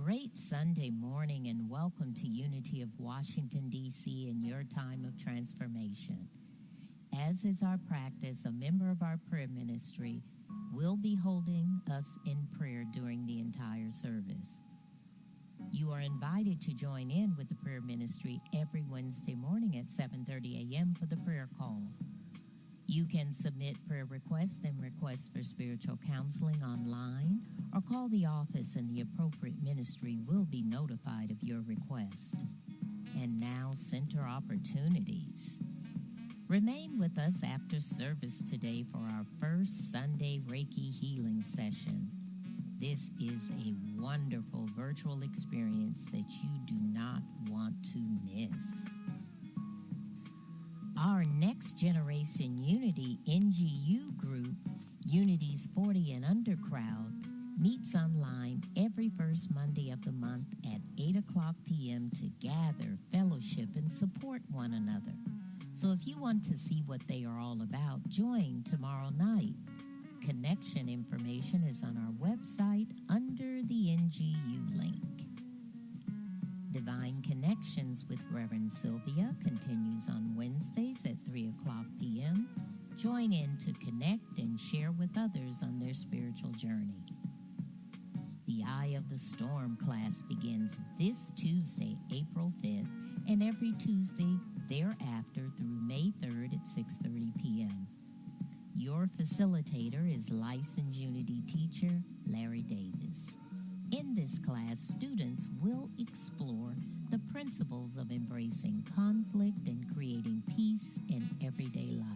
Great Sunday morning and welcome to Unity of Washington, D.C. in your time of transformation. As is our practice, a member of our prayer ministry will be holding us in prayer during the entire service. You are invited to join in with the prayer ministry every Wednesday morning at 7:30 a.m. for the prayer call. You can submit prayer requests and requests for spiritual counseling online or call the office and the appropriate ministry will be notified of your request. And now, center opportunities. Remain with us after service today for our first Sunday Reiki healing session. This is a wonderful virtual experience that you do not want to miss. Our Next Generation Unity NGU group, Unity's 40 and Under crowd, meets online every first Monday of the month at 8 o'clock p.m. to gather, fellowship, and support one another. So if you want to see what they are all about, join tomorrow night. Connection information is on our website under the NGU link. Divine Connections with Reverend Sylvia continues on Wednesdays at 3 o'clock p.m. Join in to connect and share with others on their spiritual journey. The Eye of the Storm class begins this Tuesday, April 5th, and every Tuesday thereafter through May 3rd at 6:30 p.m. Your facilitator is licensed Unity teacher Larry Davis. In this class, students will explore the principles of embracing conflict and creating peace in everyday life.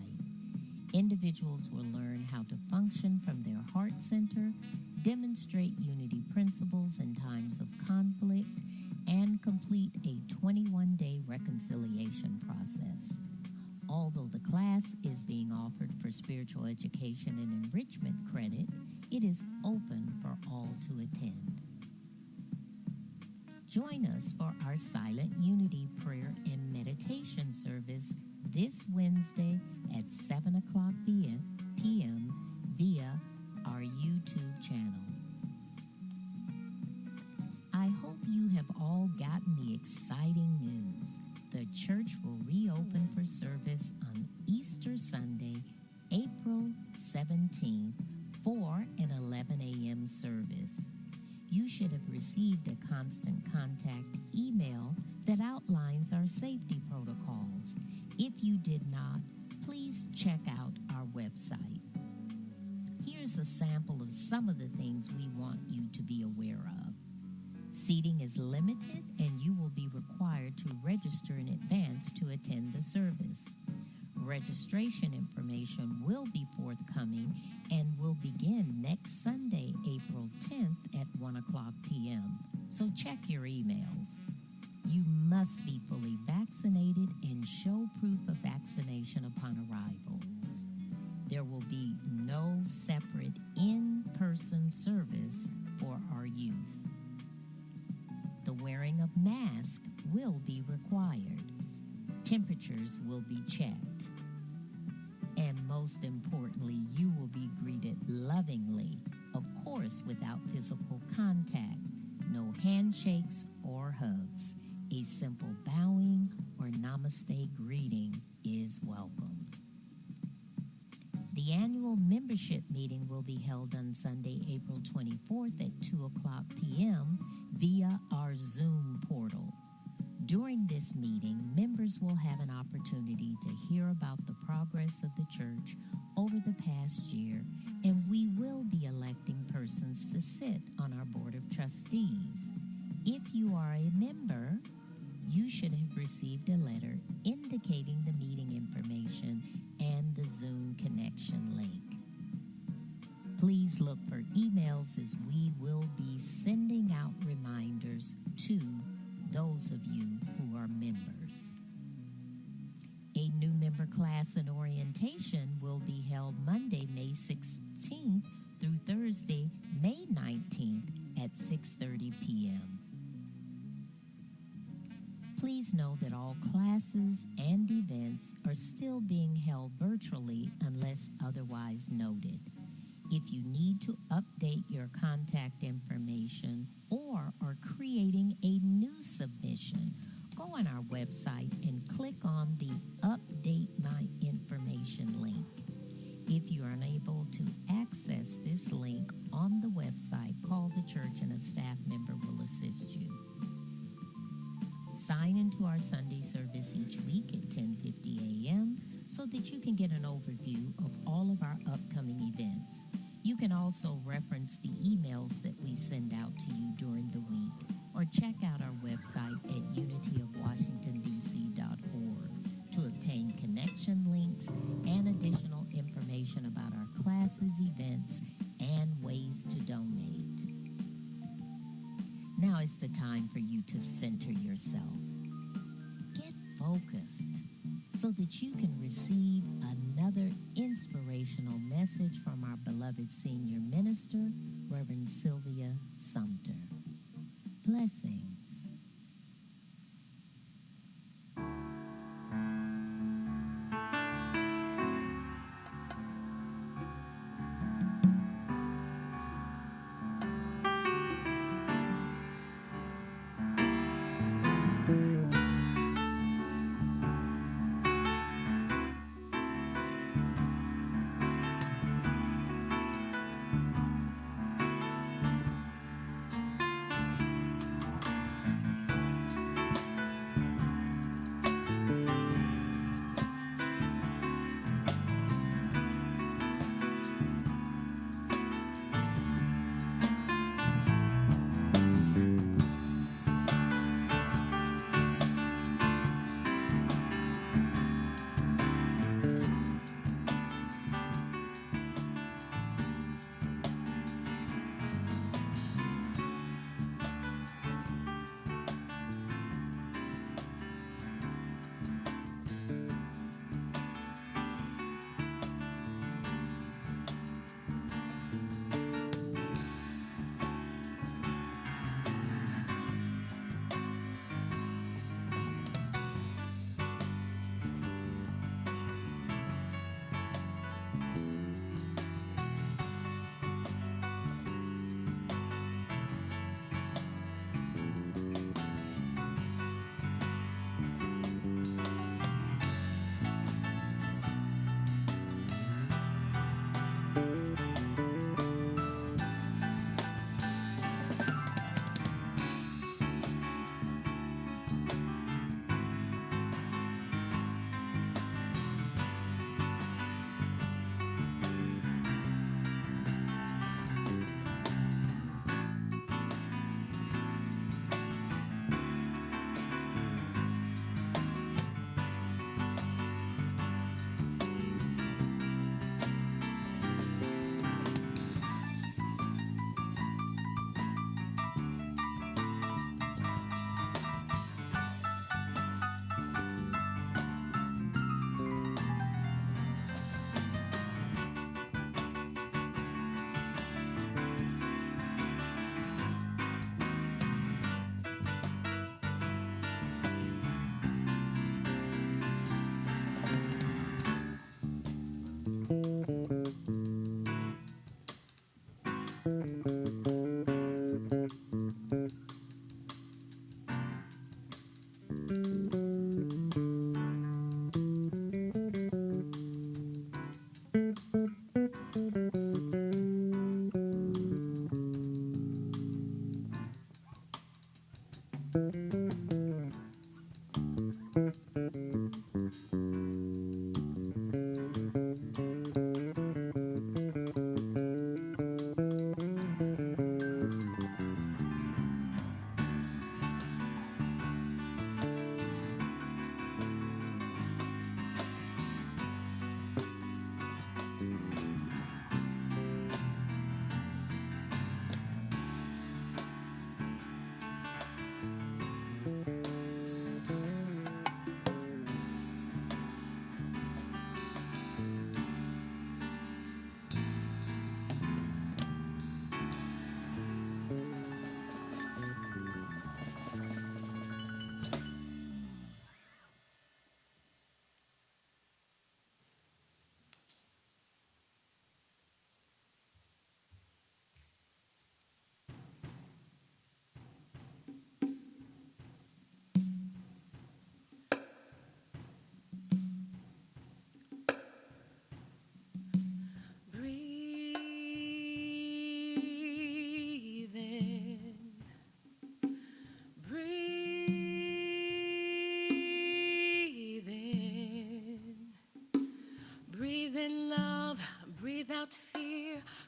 Individuals will learn how to function from their heart center, demonstrate unity principles in times of conflict, and complete a 21-day reconciliation process. Although the class is being offered for spiritual education and enrichment credit, it is open for all to attend. Join us for our Silent Unity Prayer and Meditation service this Wednesday at 7 o'clock p.m. via our YouTube channel. I hope you have all gotten the exciting news. The church will reopen for service on Easter Sunday, April 17th, for an 11 a.m. service. You should have received a constant contact email that outlines our safety protocols. If you did not, please check out our website. Here's a sample of some of the things we want you to be aware of. Seating is limited, and you will be required to register in advance to attend the service. Registration information will be forthcoming and will begin next Sunday, April 10th at 1 o'clock p.m. So check your emails. You must be fully vaccinated and show proof of vaccination upon arrival. There will be no separate in-person service for our youth. The wearing of masks will be required. Temperatures will be checked. And most importantly, you will be greeted lovingly, of course, without physical contact. No handshakes or hugs. A simple bowing or namaste greeting is welcome. The annual membership meeting will be held on Sunday, April 24th at 2 o'clock p.m. via our Zoom portal. During this meeting, members will have an opportunity to hear about the progress of the church over the past year, and we will be electing persons to sit on our Board of Trustees. If you are a member, you should have received a letter indicating the meeting information and the Zoom connection link. Please look for emails as we will be sending out reminders to those of you who are members. A new member class and orientation will be held Monday, May 16th through Thursday, May 19th at 6:30 p.m. Please know that all classes and events are still being held virtually unless otherwise noted. If you need to update your contact information or are creating a new submission, go on our website and click on the Update My Information link. If you are unable to access this link on the website, call the church and a staff member will assist you. Sign into our Sunday service each week at 10:50 a.m. so that you can get an overview of all of our upcoming events. You can also reference the emails that we send out to you during the week, or check out our website at unityofwashingtondc.org to obtain connection links and additional information about our classes, events, and ways to donate. Now is the time for you to center yourself. Get focused so that you can receive another inspirational message from our beloved senior minister, Reverend Sylvia Sumter. Blessings.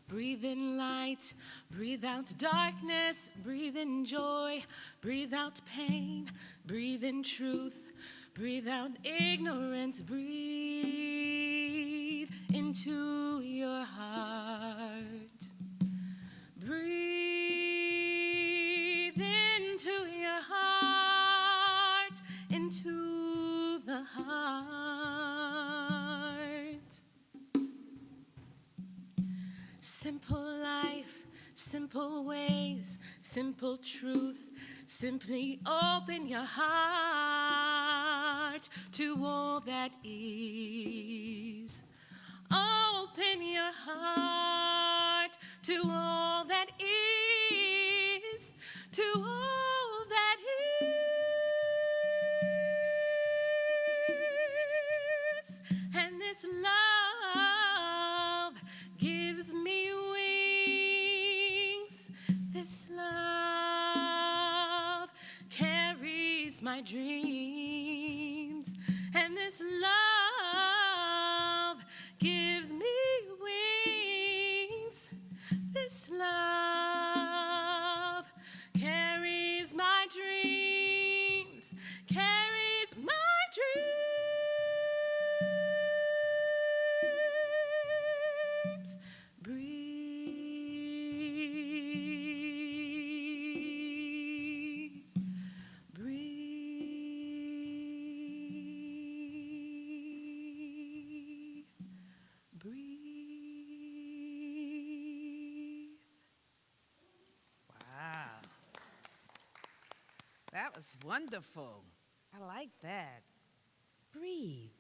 Breathe in light, breathe out darkness, breathe in joy, breathe out pain, breathe in truth, breathe out ignorance, breathe into your heart. Breathe into your heart, into the heart. Simple life, simple ways, simple truth. Simply open your heart to all that is. Open your heart to all that is, to all that is. And this love gives me wings. This love carries my dreams. And this love gives me wings. This love carries my dreams, carries my dreams. Breathe, breathe, breathe. Wow. That was wonderful. I like that. Breathe.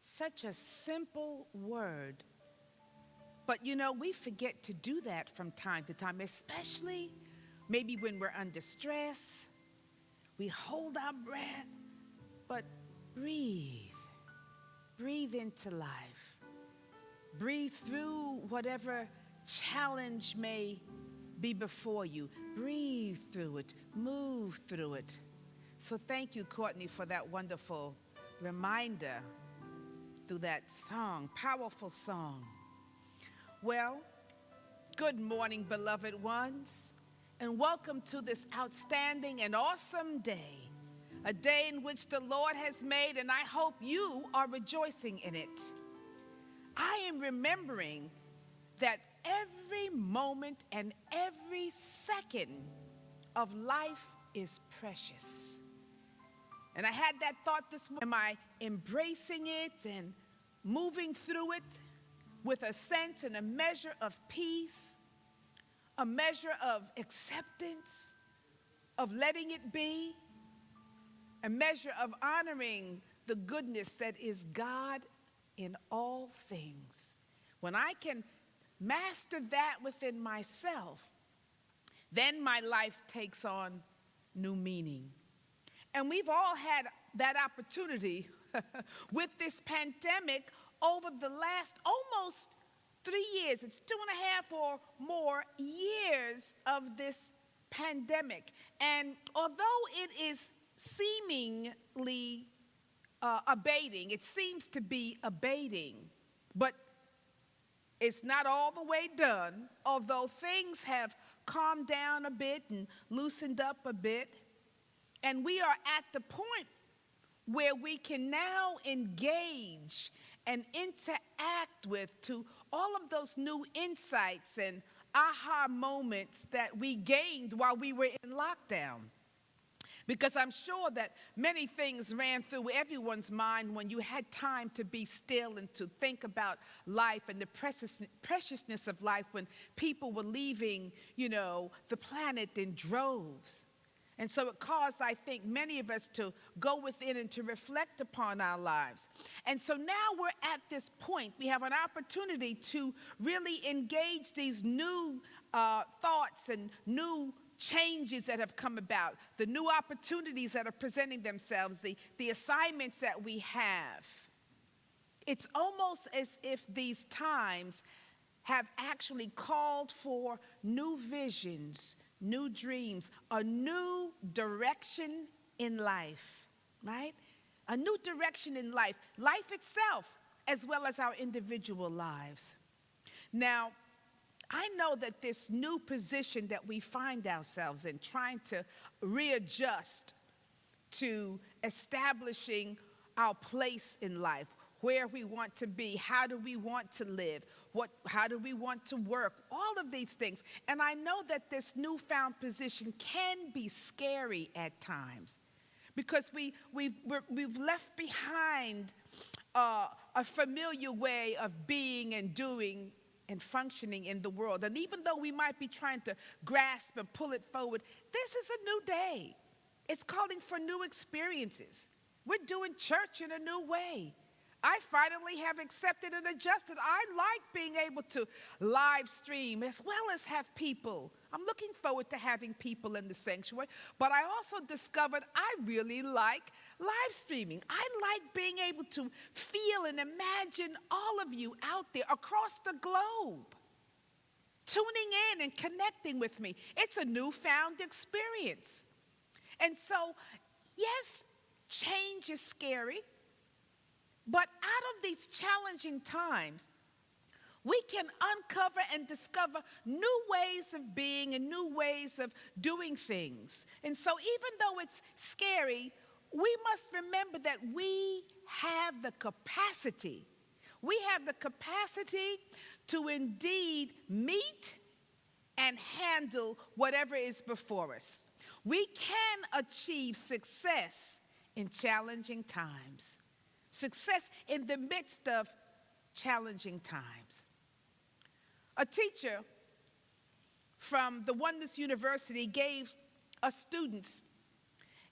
Such a simple word. But you know, we forget to do that from time to time, especially maybe when we're under stress. We hold our breath, but breathe. Breathe into life. breathe through whatever challenge may be before you. Breathe through it, move through it. So thank you, Courtney, for that wonderful reminder through that song, powerful song. Well, good morning, beloved ones, and welcome to this outstanding and awesome day, a day in which the Lord has made, and I hope you are rejoicing in it. I am remembering that every moment and every second of life is precious. And I had that thought this morning. Am I embracing it and moving through it with a sense and a measure of peace, a measure of acceptance, of letting it be, a measure of honoring the goodness that is God in all things? When I can master that within myself, then my life takes on new meaning. And we've all had that opportunity with this pandemic over the last almost 3 years. It's 2.5 or more years of this pandemic. And although it is seemingly abating, it seems to be abating, but it's not all the way done, although things have calmed down a bit and loosened up a bit. And we are at the point where we can now engage and interact with to all of those new insights and aha moments that we gained while we were in lockdown. Because I'm sure that many things ran through everyone's mind when you had time to be still and to think about life and the preciousness of life when people were leaving, the planet in droves. And so it caused, I think, many of us to go within and to reflect upon our lives. And so now we're at this point. We have an opportunity to really engage these new thoughts and new changes that have come about, the new opportunities that are presenting themselves, the assignments that we have. It's almost as if these times have actually called for new visions, new dreams, a new direction in life, right? A new direction in life itself, as well as our individual lives. Now, I know that this new position that we find ourselves in, trying to readjust to establishing our place in life, where we want to be, how do we want to live, how do we want to work, all of these things. And I know that this newfound position can be scary at times because we've left behind a familiar way of being and doing and functioning in the world. And even though we might be trying to grasp and pull it forward, this is a new day. It's calling for new experiences. We're doing church in a new way. I finally have accepted and adjusted. I like being able to live stream as well as have people. I'm looking forward to having people in the sanctuary, but I also discovered I really like live streaming. I like being able to feel and imagine all of you out there across the globe, tuning in and connecting with me. It's a newfound experience. And so, yes, change is scary. But out of these challenging times, we can uncover and discover new ways of being and new ways of doing things. And so even though it's scary, we must remember that we have the capacity to indeed meet and handle whatever is before us. We can achieve success in challenging times. Success in the midst of challenging times. A teacher from the Oneness University gave us students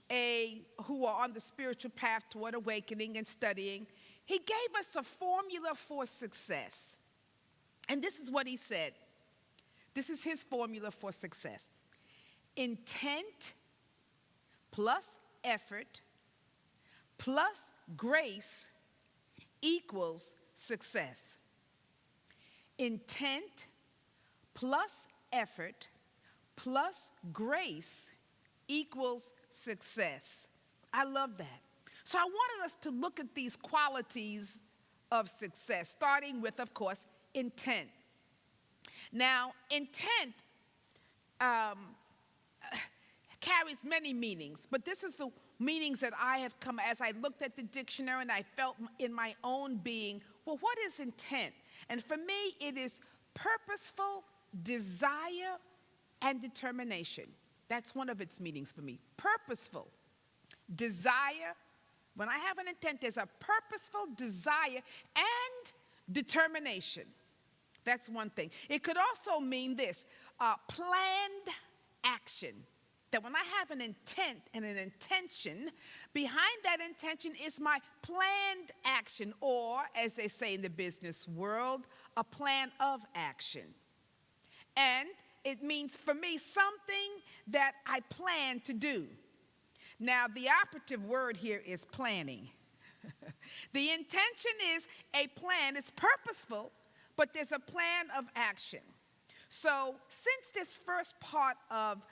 who are on the spiritual path toward awakening and studying, he gave us a formula for success. And this is what he said. This is his formula for success. Intent plus effort plus grace equals success. intent plus effort plus grace equals success. I love that. So I wanted us to look at these qualities of success, starting with, of course, intent. Now, intent carries many meanings, but this is the meanings that I have come as I looked at the dictionary and I felt in my own being, well, what is intent? And for me, it is purposeful desire and determination. That's one of its meanings for me. Purposeful desire. When I have an intent, there's a purposeful desire and determination. That's one thing. It could also mean this, planned action. That when I have an intent and an intention, behind that intention is my planned action, or, as they say in the business world, a plan of action. And it means, for me, something that I plan to do. Now, the operative word here is planning. The intention is a plan. It's purposeful, but there's a plan of action. So, since this first part of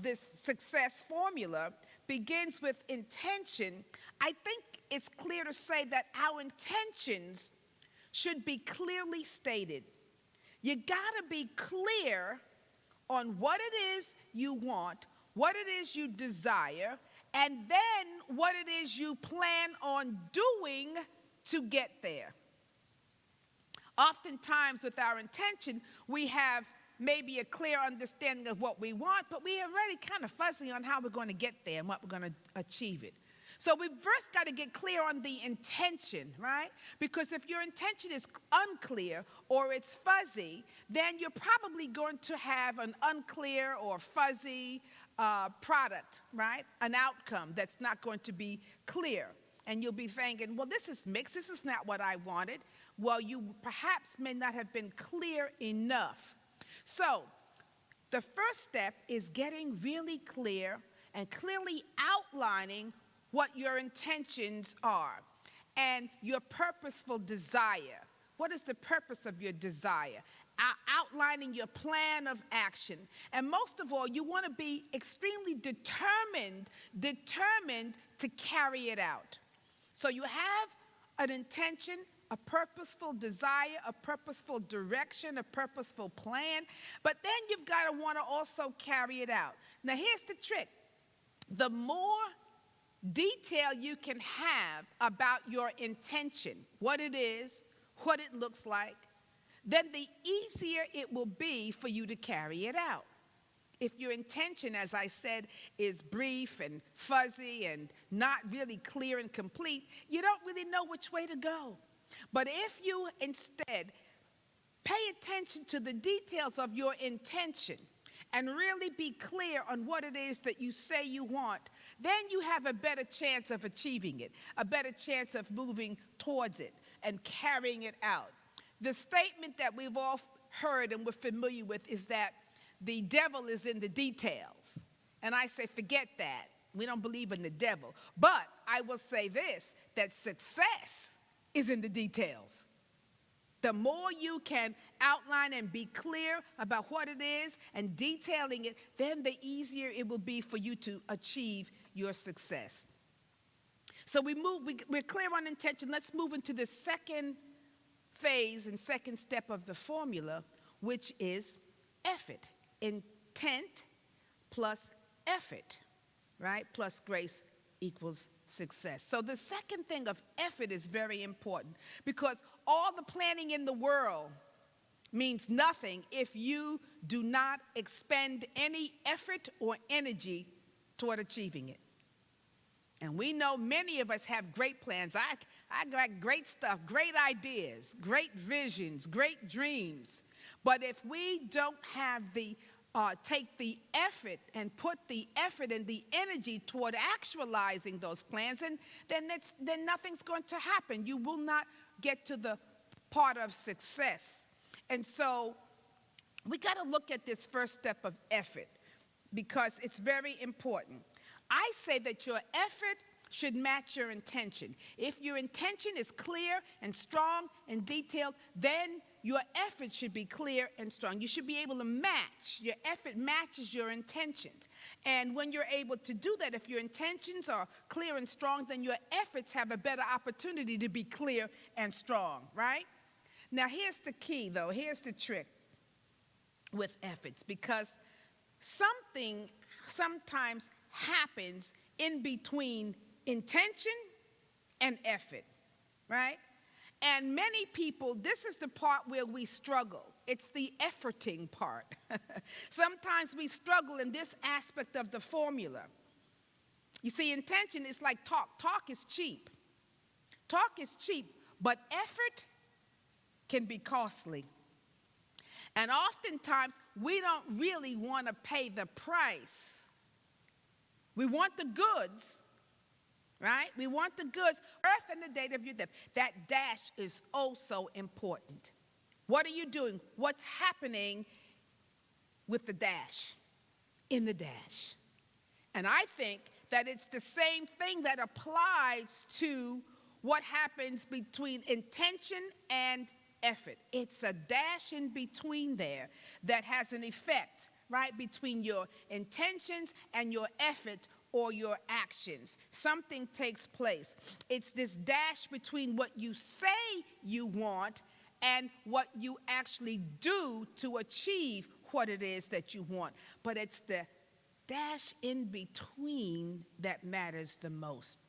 this success formula begins with intention, I think it's clear to say that our intentions should be clearly stated. You gotta be clear on what it is you want, what it is you desire, and then what it is you plan on doing to get there. Oftentimes with our intention, we have maybe a clear understanding of what we want, but we are already kind of fuzzy on how we're going to get there and what we're going to achieve it. So we first got to get clear on the intention, right? Because if your intention is unclear or it's fuzzy, then you're probably going to have an unclear or fuzzy product, right? An outcome that's not going to be clear. And you'll be thinking, well, this is mixed. This is not what I wanted. Well, you perhaps may not have been clear enough. So the first step is getting really clear and clearly outlining what your intentions are and your purposeful desire. What is the purpose of your desire? Outlining your plan of action. And most of all, you want to be extremely determined to carry it out. So you have an intention, a purposeful desire, a purposeful direction, a purposeful plan, but then you've got to want to also carry it out. Now here's the trick. The more detail you can have about your intention, what it is, what it looks like, then the easier it will be for you to carry it out. If your intention, as I said, is brief and fuzzy and not really clear and complete, you don't really know which way to go. But if you instead pay attention to the details of your intention and really be clear on what it is that you say you want, then you have a better chance of achieving it, a better chance of moving towards it and carrying it out. The statement that we've all heard and we're familiar with is that the devil is in the details. And I say, forget that. We don't believe in the devil. But I will say this, that success is in the details. The more you can outline and be clear about what it is and detailing it, then the easier it will be for you to achieve your success. So we're clear on intention. Let's move into the second phase and second step of the formula, which is effort. Intent plus effort, right? Plus grace equals success. So the second thing of effort is very important because all the planning in the world means nothing if you do not expend any effort or energy toward achieving it. And we know many of us have great plans. I got great stuff, great ideas, great visions, great dreams. But if we don't have take the effort and put the effort and the energy toward actualizing those plans, then nothing's going to happen. You will not get to the part of success. And so we got to look at this first step of effort because it's very important. I say that your effort should match your intention. If your intention is clear and strong and detailed, then your effort should be clear and strong. You should be able to match. Your effort matches your intentions. And when you're able to do that, if your intentions are clear and strong, then your efforts have a better opportunity to be clear and strong, right? Now, here's the key, though. Here's the trick with efforts, because something sometimes happens in between intention and effort, right? And many people, this is the part where we struggle. It's the efforting part. Sometimes we struggle in this aspect of the formula. You see, intention is like talk. Talk is cheap. Talk is cheap, but effort can be costly. And oftentimes, we don't really want to pay the price. We want the goods, right? We want the goods, birth and the date of your death. That dash is oh so important. What are you doing? What's happening with the dash, in the dash? And I think that it's the same thing that applies to what happens between intention and effort. It's a dash in between there that has an effect, right, between your intentions and your effort or your actions. Something takes place. It's this dash between what you say you want and what you actually do to achieve what it is that you want. But it's the dash in between that matters the most.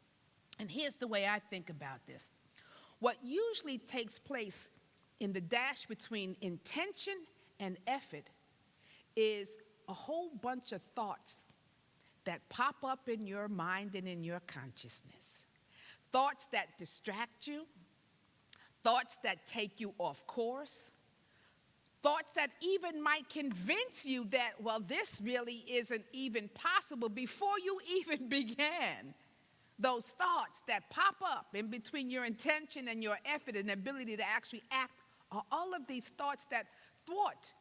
And here's the way I think about this. What usually takes place in the dash between intention and effort is a whole bunch of thoughts that pop up in your mind and in your consciousness. Thoughts that distract you, thoughts that take you off course, thoughts that even might convince you that, well, this really isn't even possible before you even began. Those thoughts that pop up in between your intention and your effort and ability to actually act are all of these thoughts that thwart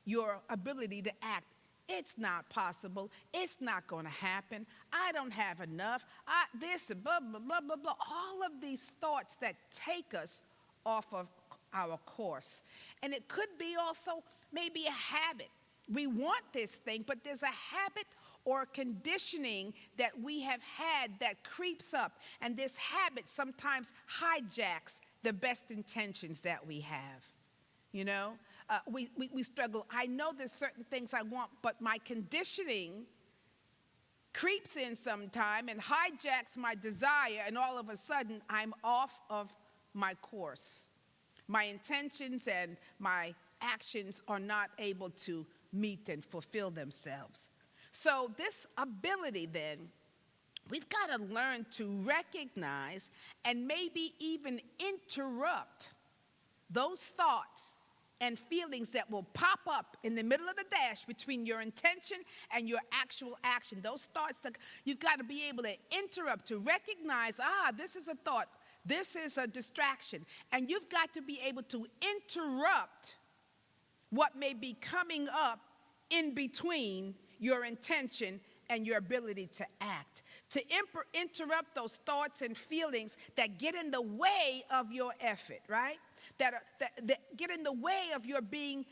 your ability to act. It's not possible. It's not going to happen. I don't have enough. This, blah, blah, blah, blah, blah. All of these thoughts that take us off of our course. And it could be also maybe a habit. We want this thing, but there's a habit or conditioning that we have had that creeps up. And this habit sometimes hijacks the best intentions that we have. You know, we struggle. I know there's certain things I want, but my conditioning creeps in sometime and hijacks my desire, and all of a sudden I'm off of my course. My intentions and my actions are not able to meet and fulfill themselves. So this ability then, we've got to learn to recognize and maybe even interrupt those thoughts and feelings that will pop up in the middle of the dash between your intention and your actual action. Those thoughts that you've got to be able to interrupt, to recognize, this is a thought, this is a distraction. And you've got to be able to interrupt what may be coming up in between your intention and your ability to act. To interrupt those thoughts and feelings that get in the way of your effort, right? That get in the way of your being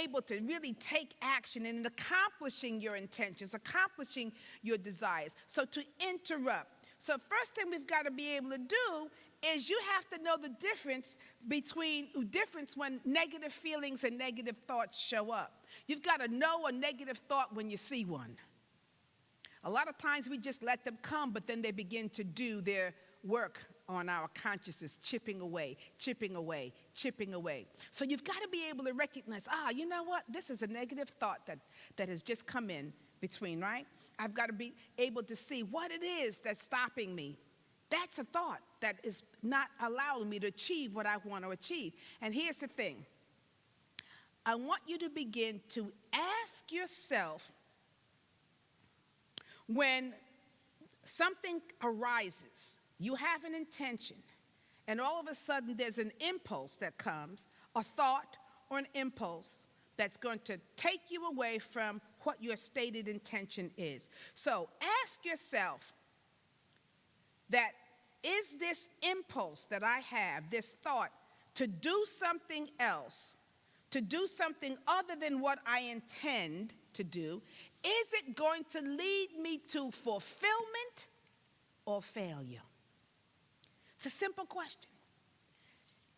able to really take action in accomplishing your intentions, accomplishing your desires. So to interrupt. So first thing we've got to be able to do is you have to know the difference when negative feelings and negative thoughts show up. You've got to know a negative thought when you see one. A lot of times we just let them come, but then they begin to do their work on our consciousness, chipping away, chipping away, chipping away. So you've got to be able to recognize, you know what? This is a negative thought that has just come in between, right? I've got to be able to see what it is that's stopping me. That's a thought that is not allowing me to achieve what I want to achieve. And here's the thing. I want you to begin to ask yourself, when something arises, you have an intention, and all of a sudden there's an impulse that comes, a thought or an impulse that's going to take you away from what your stated intention is. So ask yourself that, is this impulse that I have, this thought, to do something else, to do something other than what I intend to do, is it going to lead me to fulfillment or failure? It's a simple question.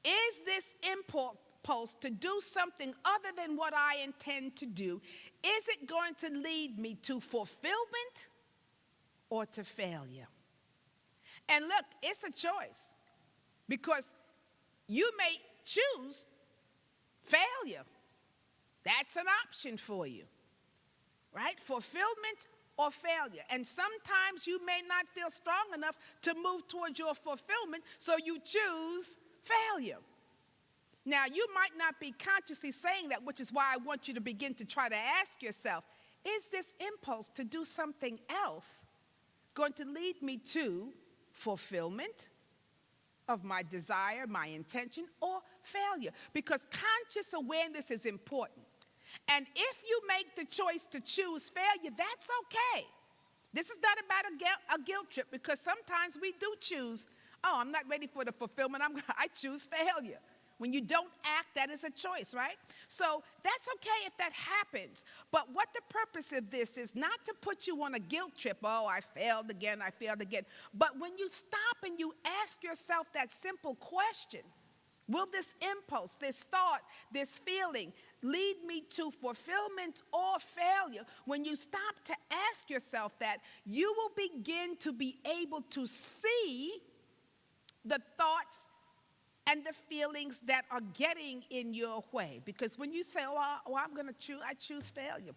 Is this impulse to do something other than what I intend to do, is it going to lead me to fulfillment or to failure? And look, it's a choice, because you may choose failure. That's an option for you, right? Fulfillment or failure. And sometimes you may not feel strong enough to move towards your fulfillment, so you choose failure. Now, you might not be consciously saying that, which is why I want you to begin to try to ask yourself, is this impulse to do something else going to lead me to fulfillment of my desire, my intention, or failure? Because conscious awareness is important. And if you make the choice to choose failure, that's okay. This is not about a guilt trip, because sometimes we do choose, oh, I'm not ready for the fulfillment, I choose failure. When you don't act, that is a choice, right? So that's okay if that happens. But what the purpose of this is not to put you on a guilt trip. Oh, I failed again. But when you stop and you ask yourself that simple question, will this impulse, this thought, this feeling lead me to fulfillment or failure? When you stop to ask yourself that, you will begin to be able to see the thoughts and the feelings that are getting in your way. Because when you say, I choose failure.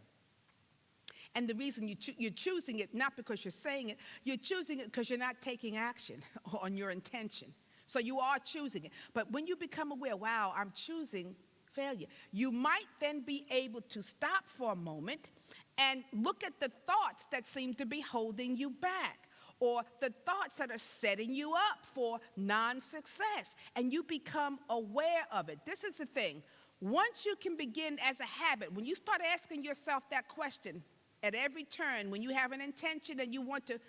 And the reason you're choosing it, not because you're saying it, you're choosing it because you're not taking action on your intention. So you are choosing it. But when you become aware, wow, I'm choosing failure, you might then be able to stop for a moment and look at the thoughts that seem to be holding you back, or the thoughts that are setting you up for non-success, and you become aware of it. This is the thing. Once you can begin as a habit, when you start asking yourself that question at every turn, when you have an intention and you want to,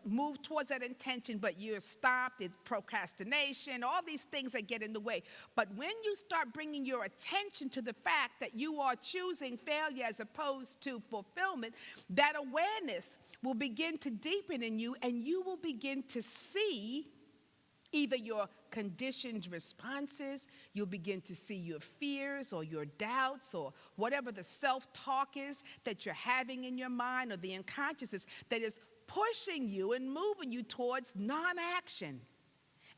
move towards that intention, but you're stopped, it's procrastination, all these things that get in the way. But when you start bringing your attention to the fact that you are choosing failure as opposed to fulfillment, that awareness will begin to deepen in you, and you will begin to see either your conditioned responses, you'll begin to see your fears or your doubts or whatever the self-talk is that you're having in your mind, or the unconsciousness that is pushing you and moving you towards non-action.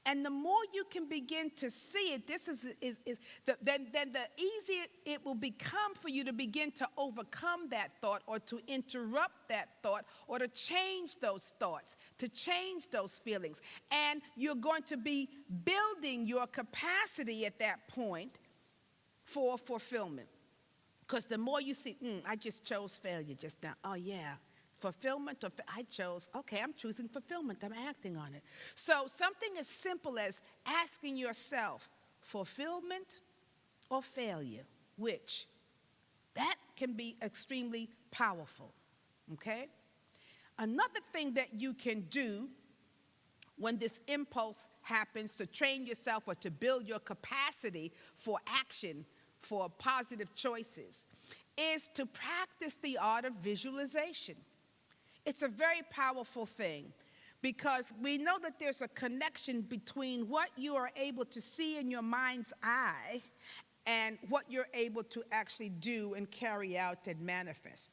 And the more you can begin to see it, then the easier it will become for you to begin to overcome that thought, or to interrupt that thought, or to change those thoughts, to change those feelings. And you're going to be building your capacity at that point for fulfillment. Because the more you see, I just chose failure just now. Oh, yeah. Fulfillment, or I'm choosing fulfillment. I'm acting on it. So something as simple as asking yourself, fulfillment or failure, which? That can be extremely powerful, okay? Another thing that you can do when this impulse happens to train yourself or to build your capacity for action, for positive choices, is to practice the art of visualization. It's a very powerful thing, because we know that there's a connection between what you are able to see in your mind's eye and what you're able to actually do and carry out and manifest.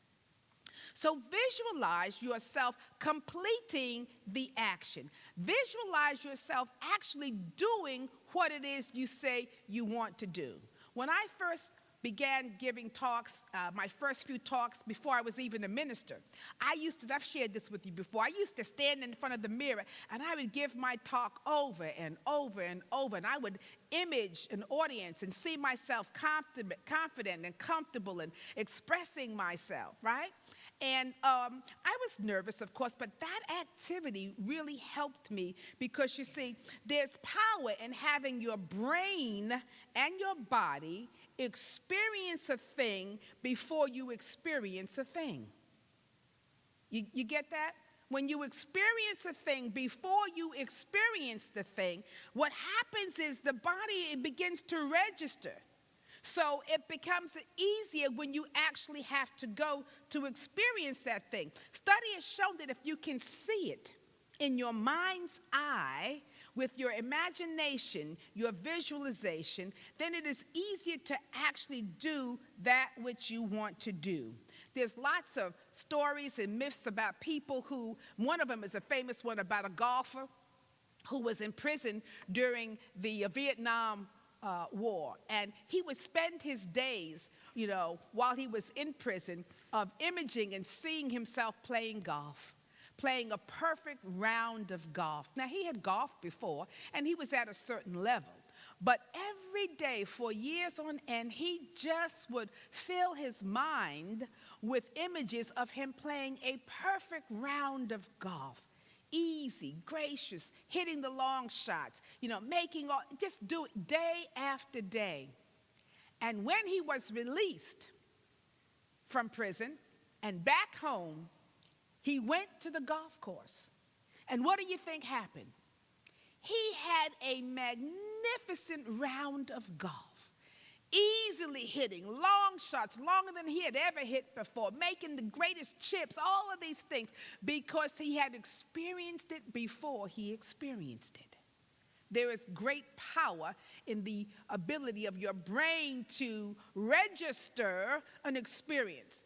So visualize yourself completing the action. Visualize yourself actually doing what it is you say you want to do. When I first began giving talks, my first few talks before I was even a minister, I've shared this with you before, I used to stand in front of the mirror and I would give my talk over and over and over, and I would image an audience and see myself confident and comfortable and expressing myself, right? And I was nervous, of course, but that activity really helped me, because you see, there's power in having your brain and your body experience a thing before you experience a thing. You get that? when you experience a thing, before you experience the thing, what happens is the body, it begins to register. So it becomes easier when you actually have to go to experience that thing. Study has shown that if you can see it in your mind's eye, with your imagination, your visualization, then it is easier to actually do that which you want to do. There's lots of stories and myths about people who, one of them is a famous one about a golfer who was in prison during the Vietnam War. And he would spend his days, while he was in prison, of imaging and seeing himself playing golf, playing a perfect round of golf. Now, he had golfed before, and he was at a certain level. But every day for years on end, he just would fill his mind with images of him playing a perfect round of golf. Easy, gracious, hitting the long shots, just do it day after day. And when he was released from prison and back home, he went to the golf course. And what do you think happened? He had a magnificent round of golf, easily hitting long shots, longer than he had ever hit before, making the greatest chips, all of these things, because he had experienced it before he experienced it. There is great power in the ability of your brain to register an experience,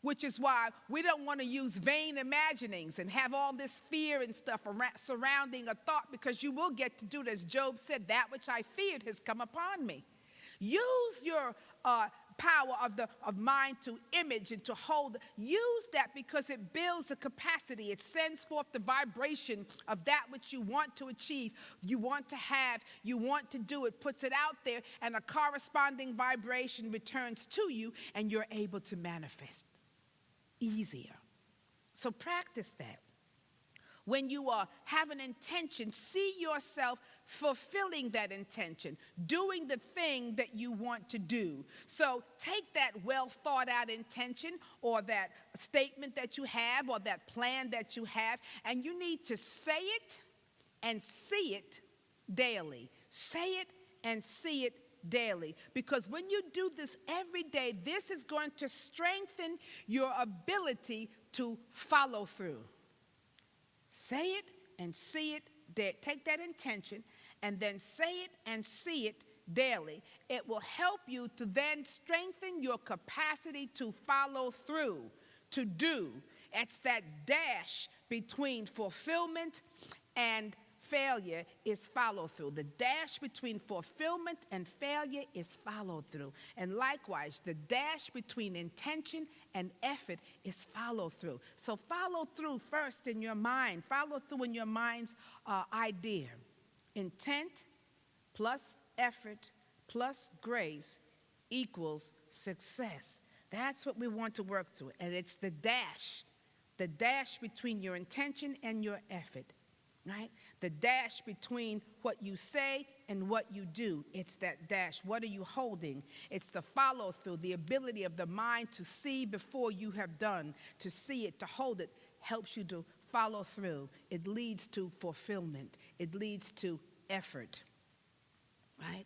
which is why we don't want to use vain imaginings and have all this fear and stuff surrounding a thought, because you will get to do it. As Job said, that which I feared has come upon me. Use your power of mind to image and to hold. Use that, because it builds the capacity. It sends forth the vibration of that which you want to achieve, you want to have, you want to do. It puts it out there, and a corresponding vibration returns to you, and you're able to manifest easier. So practice that. When you have an intention, see yourself fulfilling that intention, doing the thing that you want to do. So take that well thought out intention, or that statement that you have, or that plan that you have, and you need to say it and see it daily. Say it and see it daily. Because when you do this every day, this is going to strengthen your ability to follow through. Say it and see it. Take that intention and then say it and see it daily. It will help you to then strengthen your capacity to follow through, to do. It's that dash between fulfillment and failure is follow through. The dash between fulfillment and failure is follow through. And likewise, the dash between intention and effort is follow through. So follow through first in your mind. Follow through in your mind's idea. Intent plus effort plus grace equals success. That's what we want to work through. And it's the dash between your intention and your effort. Right? The dash between what you say and what you do. It's that dash. What are you holding? It's the follow through, the ability of the mind to see before you have done, to see it, to hold it, helps you to follow through. It leads to fulfillment. It leads to effort. Right?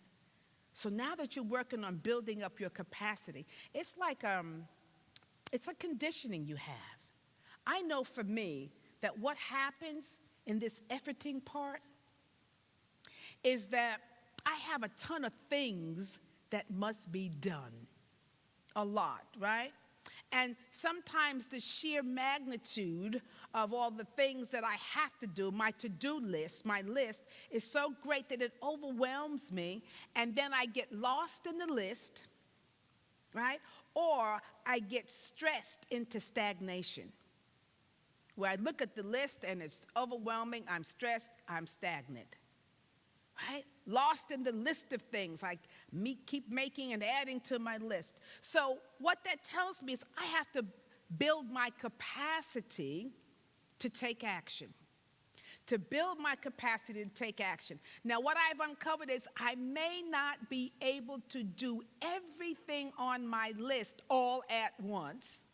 So now that you're working on building up your capacity, it's like it's a conditioning you have. I know for me that what happens in this efforting part is that I have a ton of things that must be done. A lot, right? And sometimes the sheer magnitude of all the things that I have to do, my to-do list, my list, is so great that it overwhelms me, and then I get lost in the list, right? Or I get stressed into stagnation, where I look at the list and it's overwhelming, I'm stressed, I'm stagnant, right? Lost in the list of things, like keep making and adding to my list. So what that tells me is I have to build my capacity to take action. To build my capacity to take action. Now, what I've uncovered is I may not be able to do everything on my list all at once.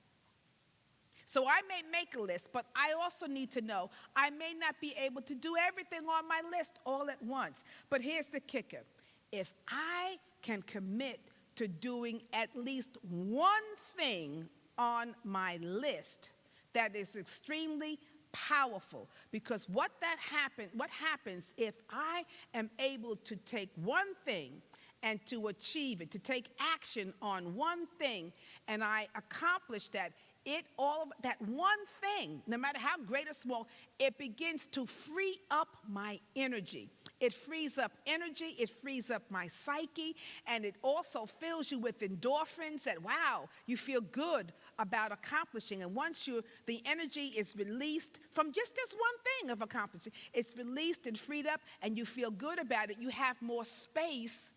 So I may make a list, but I also need to know I may not be able to do everything on my list all at once. But here's the kicker. If I can commit to doing at least one thing on my list, that is extremely powerful, because what happens if I am able to take one thing and to achieve it, to take action on one thing, and I accomplish that, that one thing, no matter how great or small, it begins to free up my energy. It frees up energy, it frees up my psyche, and it also fills you with endorphins that, wow, you feel good about accomplishing. And once the energy is released from just this one thing of accomplishing, it's released and freed up, and you feel good about it, you have more space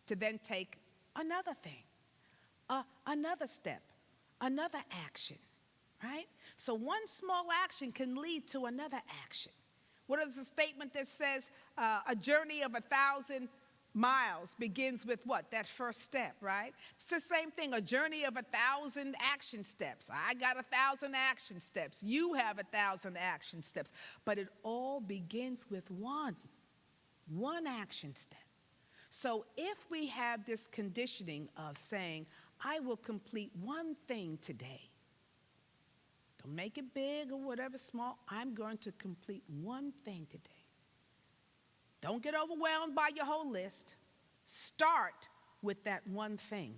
to then take another thing, another step, another action, right? So one small action can lead to another action. What is the statement that says a journey of 1,000 miles begins with what? That first step, right? It's the same thing, a journey of 1,000 action steps. I got 1,000 action steps. You have 1,000 action steps. But it all begins with one action step. So if we have this conditioning of saying, I will complete one thing today, don't make it big or whatever small, I'm going to complete one thing today. Don't get overwhelmed by your whole list. Start with that one thing.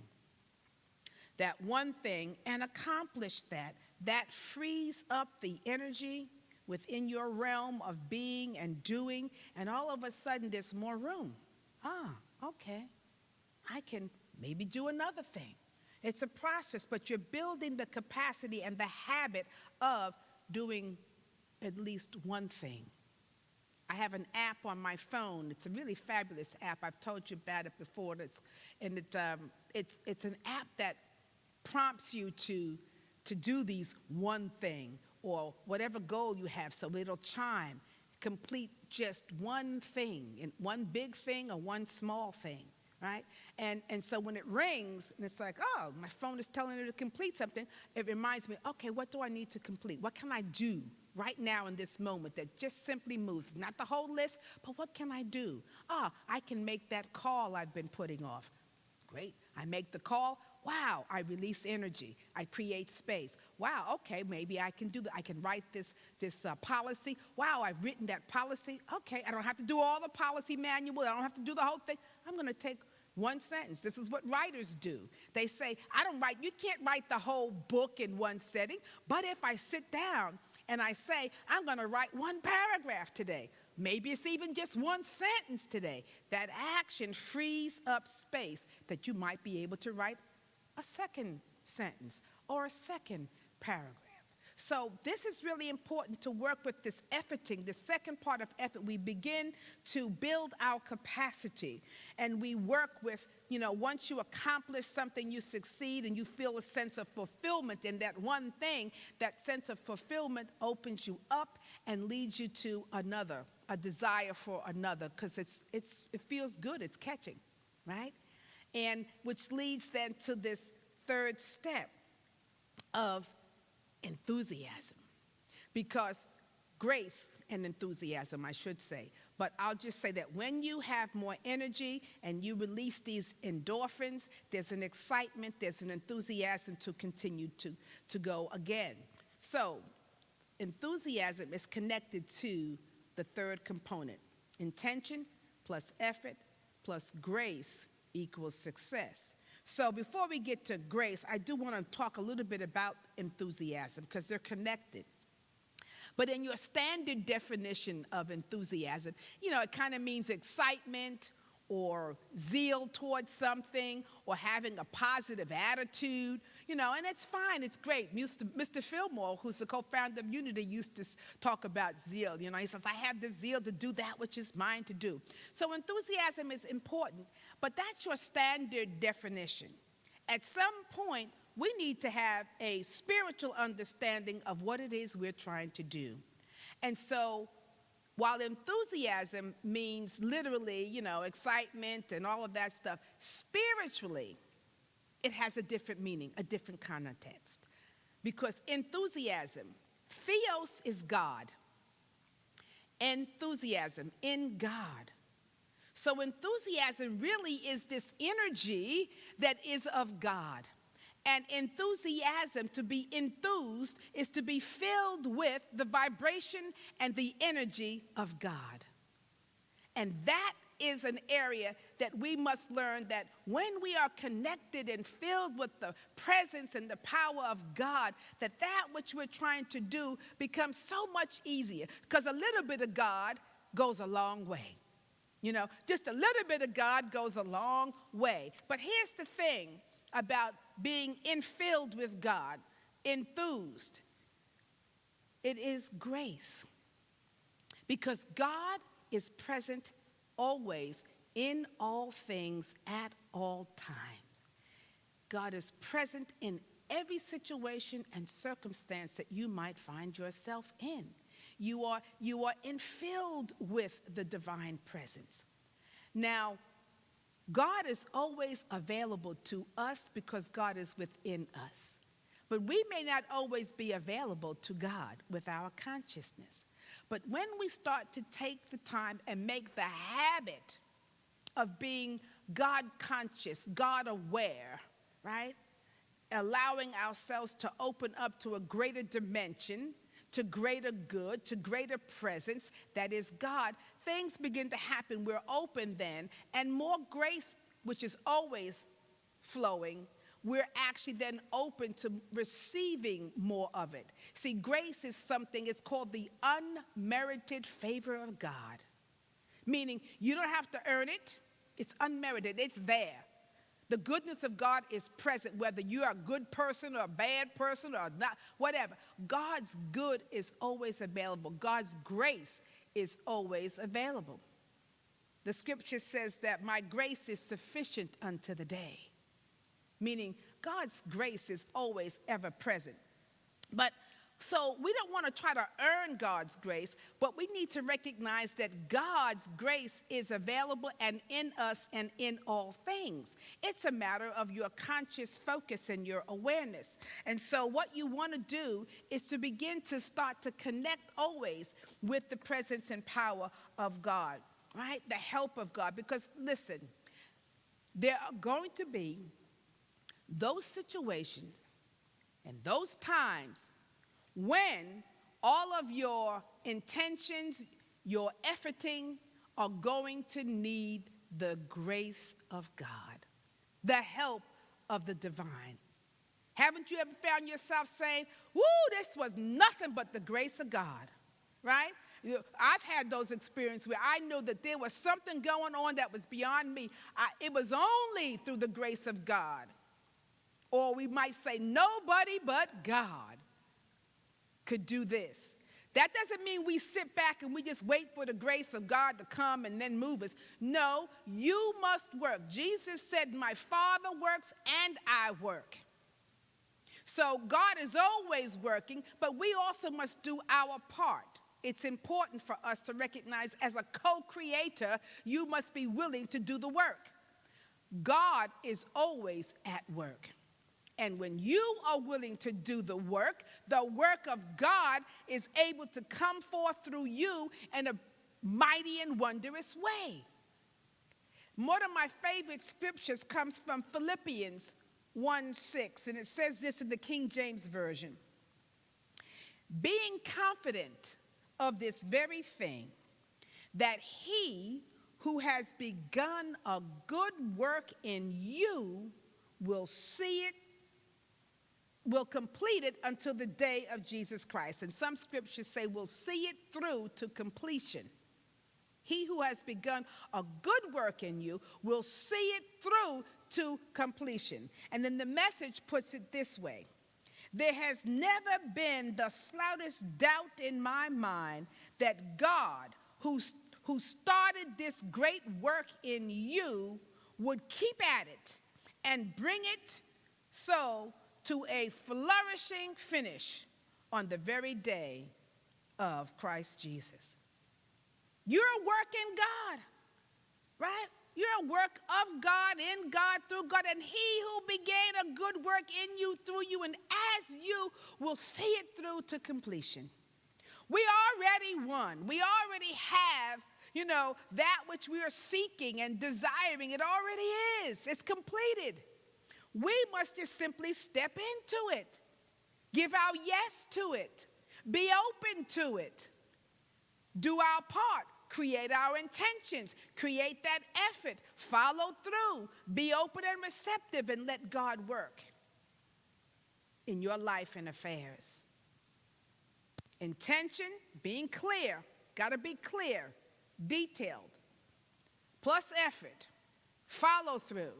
That one thing, and accomplish that. That frees up the energy within your realm of being and doing, and all of a sudden there's more room. Okay, I can maybe do another thing. It's a process, but you're building the capacity and the habit of doing at least one thing. I have an app on my phone. It's a really fabulous app. I've told you about it before. It's an app that prompts you to do these one thing or whatever goal you have, so it'll chime. Complete just one thing, and one big thing or one small thing, right? And so when it rings, and it's like, oh, my phone is telling it to complete something, it reminds me, okay, what do I need to complete? What can I do right now in this moment that just simply moves? Not the whole list, but what can I do? I can make that call I've been putting off. Great. I make the call. Wow, I release energy. I create space. Wow, okay, maybe I can do that. I can write this policy. Wow, I've written that policy. Okay, I don't have to do all the policy manual. I don't have to do the whole thing. I'm going to take one sentence. This is what writers do. They say, you can't write the whole book in one setting, but if I sit down and I say, I'm going to write one paragraph today, maybe it's even just one sentence today, that action frees up space that you might be able to write a second sentence or a second paragraph. So this is really important to work with this efforting. The second part of effort, we begin to build our capacity, and we work with, once you accomplish something, you succeed and you feel a sense of fulfillment in that one thing. That sense of fulfillment opens you up and leads you to another, a desire for another, because it feels good, it's catching, right? And which leads then to this third step of enthusiasm. Because grace and enthusiasm, I should say, but I'll just say that when you have more energy and you release these endorphins, there's an excitement, there's an enthusiasm to continue to go again. So enthusiasm is connected to the third component. Intention plus effort plus grace equals success. So before we get to grace, I do want to talk a little bit about enthusiasm because they're connected. But in your standard definition of enthusiasm, it kind of means excitement or zeal towards something or having a positive attitude, and it's fine, it's great. Mr. Fillmore, who's the co-founder of Unity, used to talk about zeal. He says, I have the zeal to do that which is mine to do. So enthusiasm is important, but that's your standard definition. At some point, we need to have a spiritual understanding of what it is we're trying to do. And so while enthusiasm means literally, excitement and all of that stuff, spiritually, it has a different meaning, a different context. because enthusiasm, theos is God. Enthusiasm, in God. So enthusiasm really is this energy that is of God. And enthusiasm, to be enthused, is to be filled with the vibration and the energy of God. And that is an area that we must learn, that when we are connected and filled with the presence and the power of God, that which we're trying to do becomes so much easier, because a little bit of God goes a long way. You know, just a little bit of God goes a long way. But here's the thing about being infilled with God, enthused. It is grace. Because God is present always, in all things, at all times. God is present in every situation and circumstance that you might find yourself in. You are infilled with the divine presence. Now, God is always available to us because God is within us. But we may not always be available to God with our consciousness. But when we start to take the time and make the habit of being God conscious, God aware, right? Allowing ourselves to open up to a greater dimension, to greater good, to greater presence, that is God, things begin to happen. We're open then, and more grace, which is always flowing, we're actually then open to receiving more of it. See, grace is something, it's called the unmerited favor of God. Meaning, you don't have to earn it. It's unmerited. It's there. The goodness of God is present, whether you are a good person or a bad person or not, whatever. God's good is always available. God's grace is always available. The scripture says that my grace is sufficient unto the day. Meaning God's grace is always ever present. But so we don't want to try to earn God's grace, but we need to recognize that God's grace is available and in us and in all things. It's a matter of your conscious focus and your awareness. And so what you want to do is to begin to start to connect always with the presence and power of God, right? The help of God. Because listen, there are going to be those situations and those times when all of your intentions, your efforting are going to need the grace of God, the help of the divine. Haven't you ever found yourself saying, woo, this was nothing but the grace of God, right? I've had those experiences where I knew that there was something going on that was beyond me. It was only through the grace of God. Or we might say, nobody but God could do this. That doesn't mean we sit back and we just wait for the grace of God to come and then move us. No, you must work. Jesus said, my Father works and I work. So God is always working, but we also must do our part. It's important for us to recognize, as a co-creator, you must be willing to do the work. God is always at work. And when you are willing to do the work of God is able to come forth through you in a mighty and wondrous way. One of my favorite scriptures comes from Philippians 1:6, and it says this in the King James Version. Being confident of this very thing, that he who has begun a good work in you will complete it until the day of Jesus Christ. And some scriptures say we'll see it through to completion. He who has begun a good work in you will see it through to completion. And then the Message puts it this way. There has never been the slightest doubt in my mind that God, who started this great work in you, would keep at it and bring it so to a flourishing finish on the very day of Christ Jesus. You're a work in God, right? You're a work of God, in God, through God. And he who began a good work in you, through you, and as you will see it through to completion. We already won. We already have, that which we are seeking and desiring. It already is. It's completed. We must just simply step into it. Give our yes to it. Be open to it. Do our part. Create our intentions. Create that effort. Follow through. Be open and receptive and let God work in your life and affairs. Intention, being clear. Got to be clear, detailed. Plus effort. Follow through.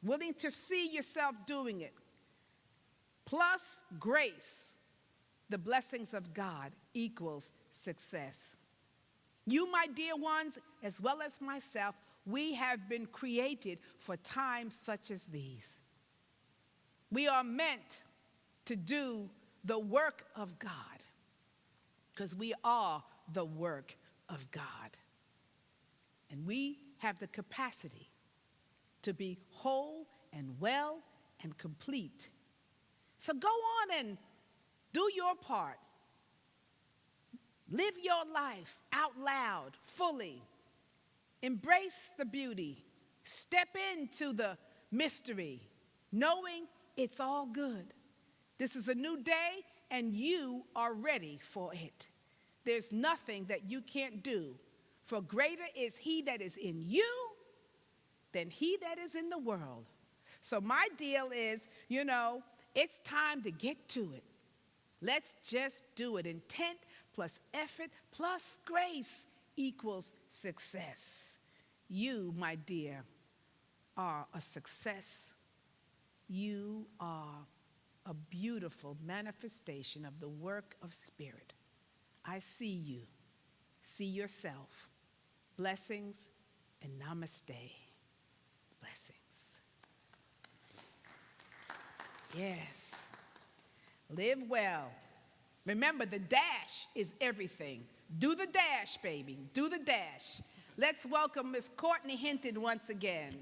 Willing to see yourself doing it. Plus grace. The blessings of God equals success. You, my dear ones, as well as myself, we have been created for times such as these. We are meant to do the work of God because we are the work of God. And we have the capacity to be whole and well and complete. So go on and do your part. Live your life out loud, fully. Embrace the beauty. Step into the mystery, knowing it's all good. This is a new day, and you are ready for it. There's nothing that you can't do, for greater is he that is in you than he that is in the world. So my deal is, it's time to get to it. Let's just do it. Intent plus effort plus grace equals success. You, my dear, are a success. You are a beautiful manifestation of the work of Spirit. I see you. See yourself. Blessings and namaste. Blessings. Yes. Live well. Remember, the dash is everything. Do the dash, baby. Do the dash. Let's welcome Miss Courtney Hinton once again.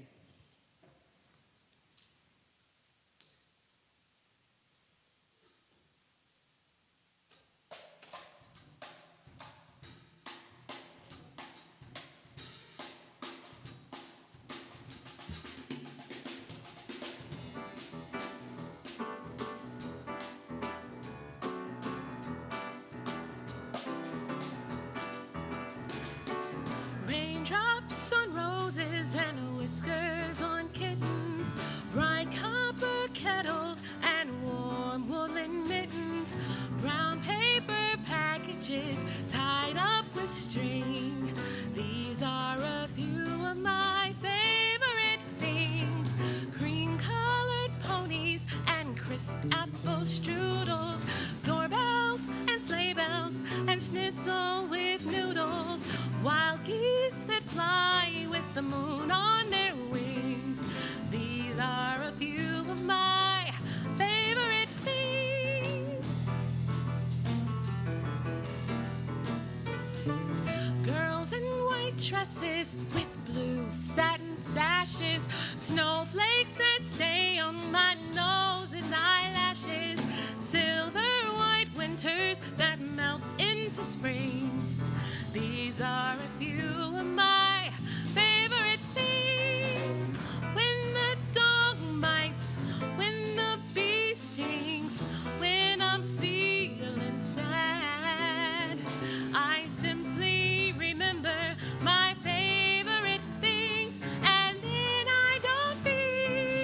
Raindrops on roses and whiskers on kittens, bright copper kettles and warm woolen mittens, brown paper packages tied up with string. These are a few of my favorite things: cream-colored ponies and crisp apple strudels, doorbells and sleigh bells and schnitzel with noodles, wild geese that fly with the moon on their wings. These are a few of my favorite things. Girls in white dresses with blue satin sashes, snowflakes that stay on my nose and eyelashes, silver white winters that melt into springs. These are a few of my favorite things. When the dog bites, when the bee stings, when I'm feeling sad, I simply remember my favorite things, and then I don't feel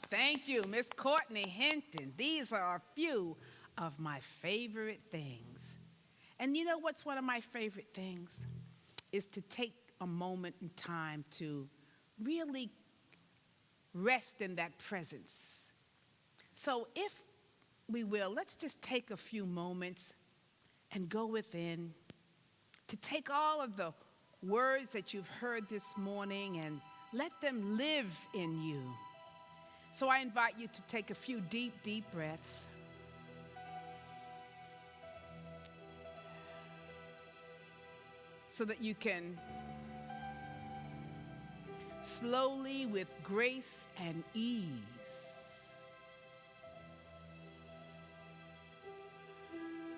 Thank you, Miss Courtney Hinton. These are a few of my favorite things. And you know what's one of my favorite things? Is to take a moment in time to really rest in that presence. So if we will, let's just take a few moments and go within to take all of the words that you've heard this morning and let them live in you. So I invite you to take a few deep, deep breaths. So that you can slowly, with grace and ease,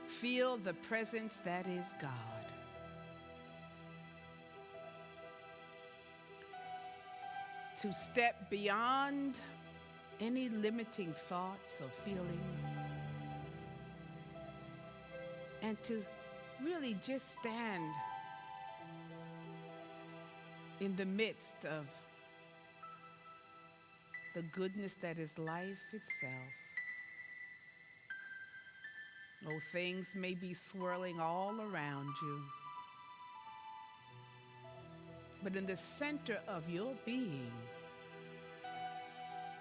feel the presence that is God. To step beyond any limiting thoughts or feelings, and to really just stand in the midst of the goodness that is life itself. Oh, things may be swirling all around you, but in the center of your being,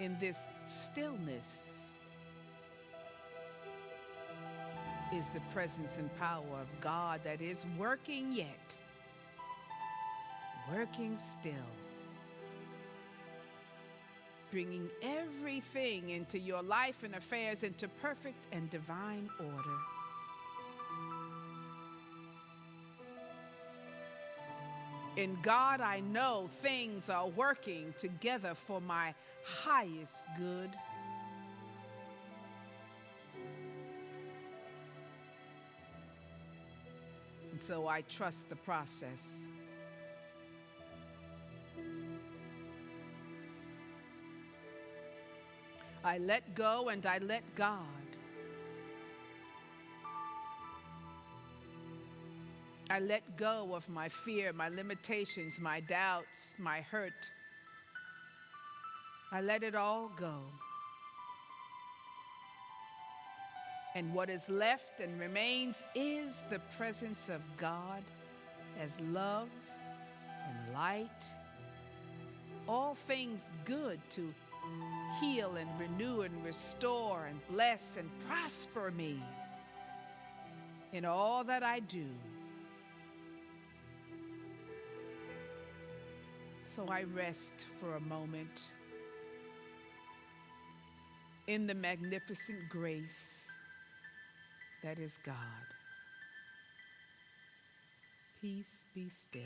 in this stillness, is the presence and power of God that is working yet, working still, bringing everything into your life and affairs into perfect and divine order. In God, I know things are working together for my highest good. And so I trust the process. I let go and I let God. I let go of my fear, my limitations, my doubts, my hurt. I let it all go. And what is left and remains is the presence of God as love and light, all things good to heal and renew and restore and bless and prosper me in all that I do. So I rest for a moment in the magnificent grace that is God. Peace be still.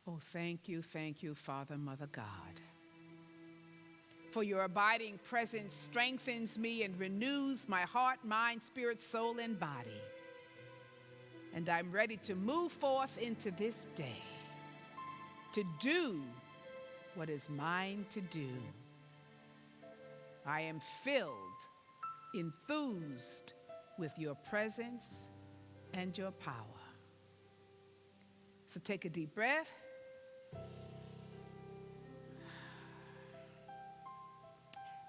Oh, thank you, Father, Mother God. For your abiding presence strengthens me and renews my heart, mind, spirit, soul, and body. And I'm ready to move forth into this day, to do what is mine to do. I am filled, enthused with your presence and your power. So take a deep breath.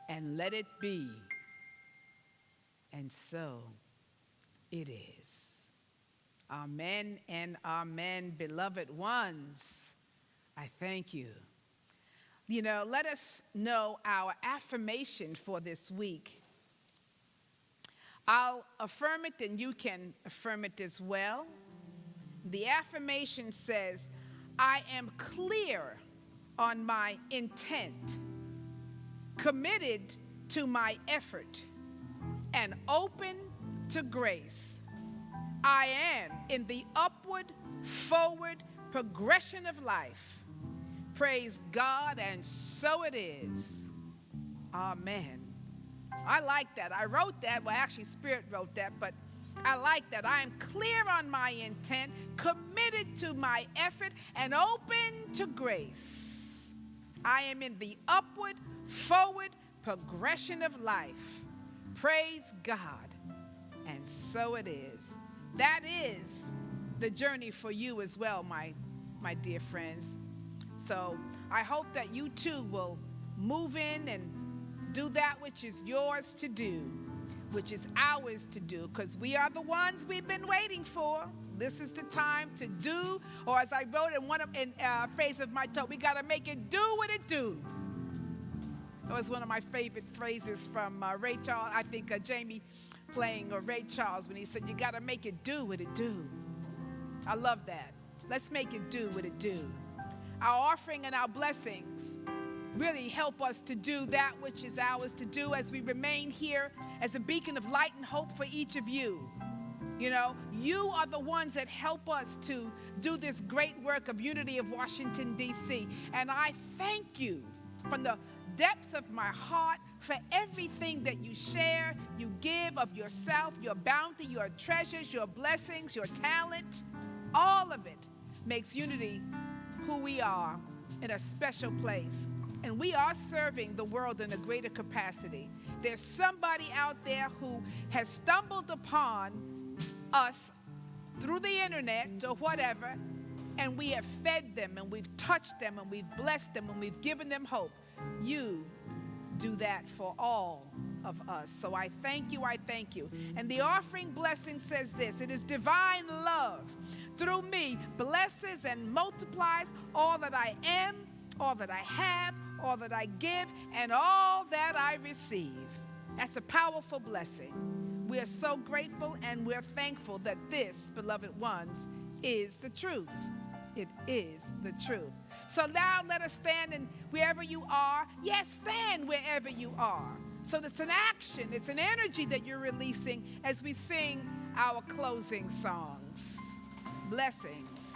And let it be. And so it is. Amen and amen, beloved ones. I thank you. You know, let us know our affirmation for this week. I'll affirm it and you can affirm it as well. The affirmation says, I am clear on my intent, committed to my effort and open to grace. I am in the upward, forward progression of life. Praise God, and so it is. Amen. I like that. I wrote that. Well, actually, Spirit wrote that, but I like that. I am clear on my intent, committed to my effort, and open to grace. I am in the upward, forward progression of life. Praise God. And so it is. That is the journey for you as well, my dear friends. So I hope that you too will move in and do that which is yours to do, which is ours to do, because we are the ones we've been waiting for. This is the time to do, or as I wrote in phrase of my talk, we got to make it do what it do. That was one of my favorite phrases from Ray Charles, I think Jamie playing Ray Charles, when he said, you got to make it do what it do. I love that. Let's make it do what it do. Our offering and our blessings really help us to do that which is ours to do as we remain here as a beacon of light and hope for each of you. You know, you are the ones that help us to do this great work of Unity of Washington, D.C. And I thank you from the depths of my heart for everything that you share, you give of yourself, your bounty, your treasures, your blessings, your talent. All of it makes Unity who we are in a special place. And we are serving the world in a greater capacity. There's somebody out there who has stumbled upon us through the internet or whatever, and we have fed them and we've touched them and we've blessed them and we've given them hope. You do that for all of us. So I thank you, I thank you. And the offering blessing says this: it is divine love through me blesses and multiplies all that I am, all that I have, all that I give, and all that I receive. That's a powerful blessing. We are so grateful and we're thankful that this, beloved ones, is the truth. It is the truth. So now let us stand, and wherever you are, yes, stand wherever you are. So it's an action, it's an energy that you're releasing as we sing our closing songs. Blessings.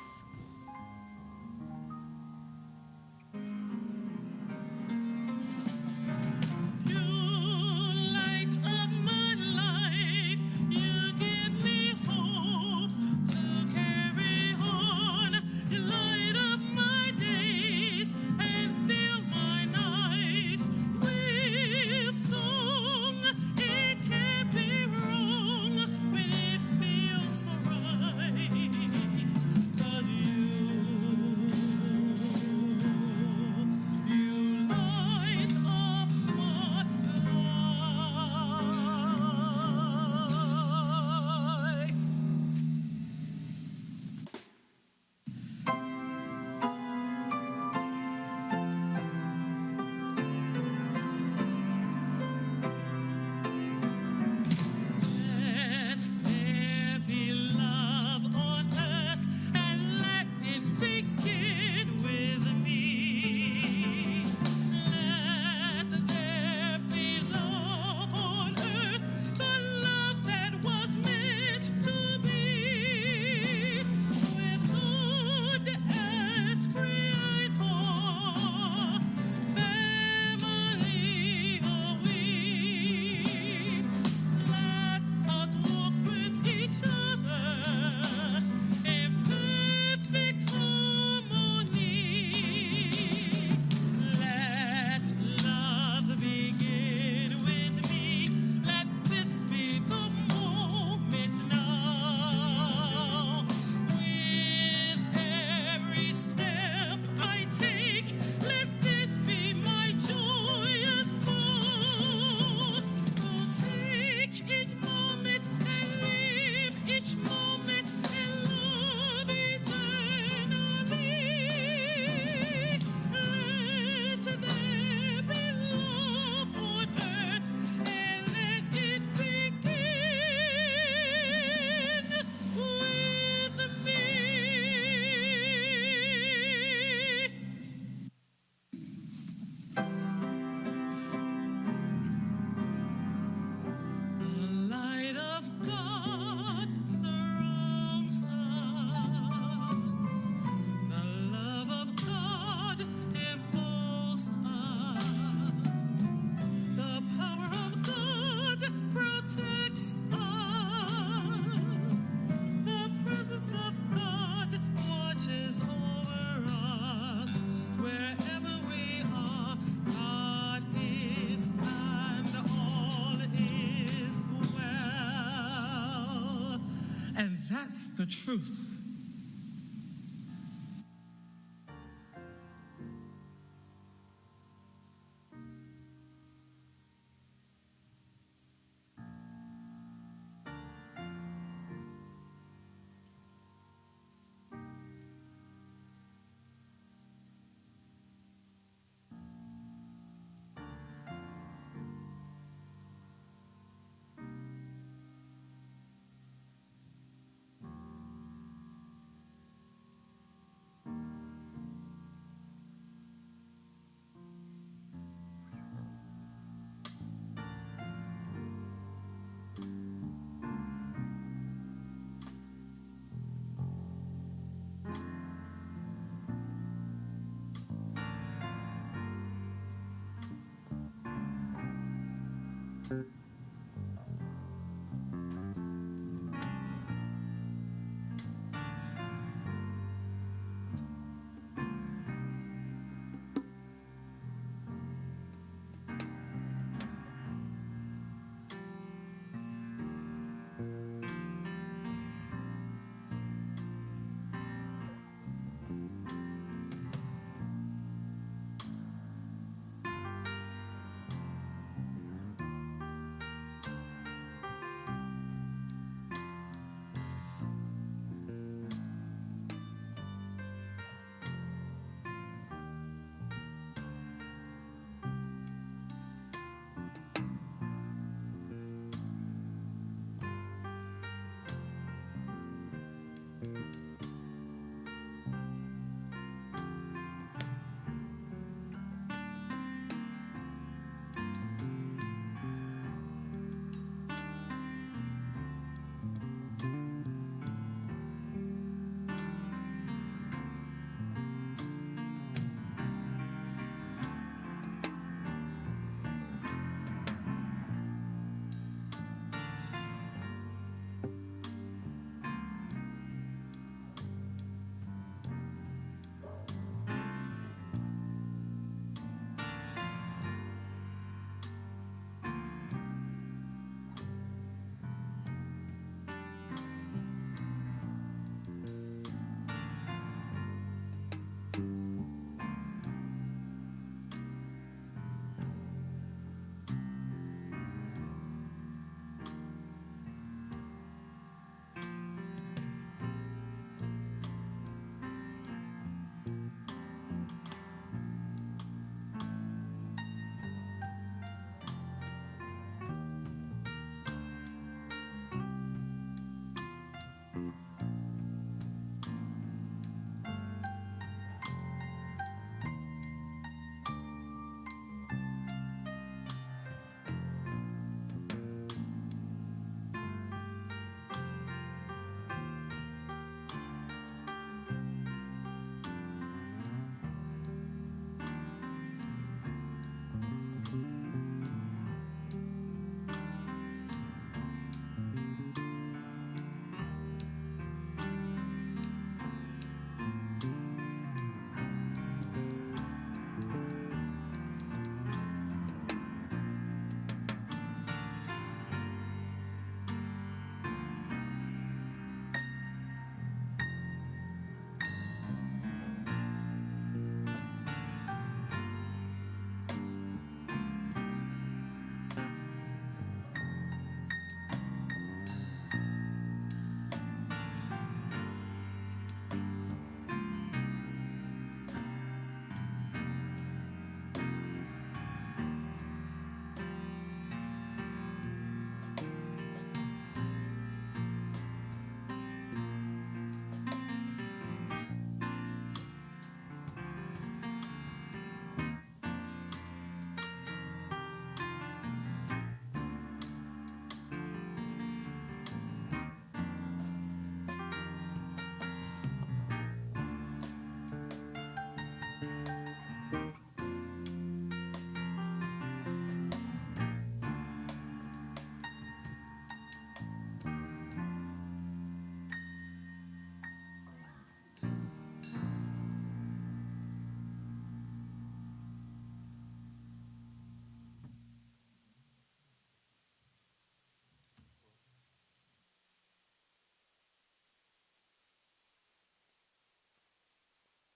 That's the truth.